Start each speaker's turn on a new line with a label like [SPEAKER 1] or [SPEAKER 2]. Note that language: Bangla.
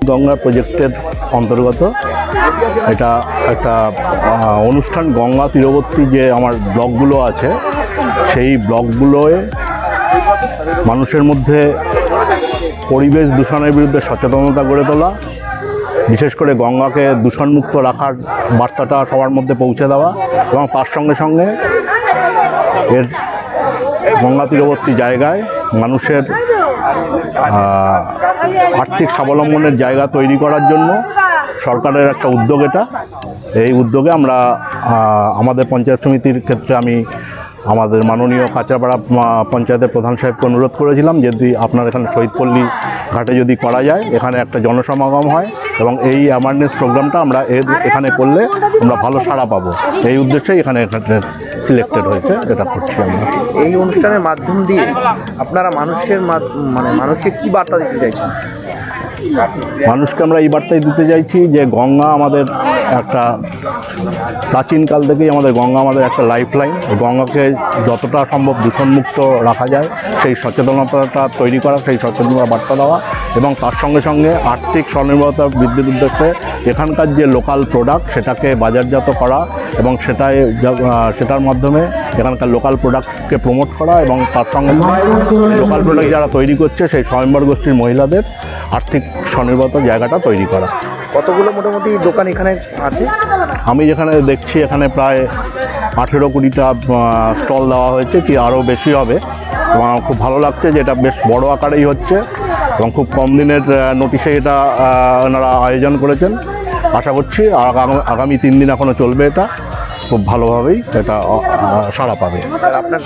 [SPEAKER 1] গঙ্গা প্রজেক্টের অন্তর্গত এটা একটা অনুষ্ঠান। গঙ্গা তীরবর্তী যে আমার ব্লকগুলো আছে সেই ব্লকগুলোয় মানুষের মধ্যে পরিবেশ দূষণের বিরুদ্ধে সচেতনতা গড়ে তোলা, বিশেষ করে গঙ্গাকে দূষণমুক্ত রাখার বার্তাটা সবার মধ্যে পৌঁছে দেওয়া এবং তার সঙ্গে সঙ্গে এর গঙ্গা তীরবর্তী জায়গায় মানুষের আর্থিক স্বাবলম্বনের জায়গা তৈরি করার জন্য সরকারের একটা উদ্যোগ এটা। এই উদ্যোগে আমরা আমাদের পঞ্চায়েত সমিতির ক্ষেত্রে আমি আমাদের মাননীয় কাঁচরাপাড়া পঞ্চায়েতের প্রধান সাহেবকে অনুরোধ করেছিলাম যদি আপনার এখানে শহীদপল্লী ঘাটে যদি করা যায়, এখানে একটা জনসমাগম হয় এবং এই অ্যাওয়ারনেস প্রোগ্রামটা আমরা এখানে করলে আমরা ভালো সাড়া পাবো, এই উদ্দেশ্যেই এখানে সিলেক্টেড হয়েছে, এটা করছি আমরা।
[SPEAKER 2] এই অনুষ্ঠানের মাধ্যম দিয়ে আপনারা মানুষকে কী বার্তা দিতে চাইছেন?
[SPEAKER 1] মানুষকে আমরা এই বার্তাই দিতে চাইছি যে গঙ্গা আমাদের একটা প্রাচীনকাল থেকেই গঙ্গা আমাদের একটা লাইফ লাইন। গঙ্গাকে যতটা সম্ভব দূষণমুক্ত রাখা যায় সেই সচেতনতাটা তৈরি করা, সেই সচেতনতা বার্তা দেওয়া এবং তার সঙ্গে সঙ্গে আর্থিক স্বনির্ভরতা বৃদ্ধির উদ্দেশ্যে এখানকার যে লোকাল প্রোডাক্ট সেটাকে বাজারজাত করা এবং সেটার মাধ্যমে এখানকার লোকাল প্রোডাক্টকে প্রমোট করা এবং তার সঙ্গে লোকাল প্রোডাক্ট যারা তৈরি করছে সেই স্বয়ম্বর গোষ্ঠীর মহিলাদের আর্থিক স্বনির্ভরতার জায়গাটা তৈরি করা।
[SPEAKER 2] কতগুলো মোটামুটি দোকান এখানে আছে?
[SPEAKER 1] আমি যেখানে দেখছি এখানে প্রায় 18-20টা স্টল দেওয়া হয়েছে, কি আরও বেশি হবে এবং আমার খুব ভালো লাগছে যে এটা বেশ বড় আকারেই হচ্ছে এবং খুব কম দিনের নোটিশে এটা ওনারা আয়োজন করেছেন। আশা করছি আগামী 3 দিন এখনও চলবে, এটা খুব ভালোভাবেই এটা সাড়া পাবে।
[SPEAKER 2] স্যার আপনার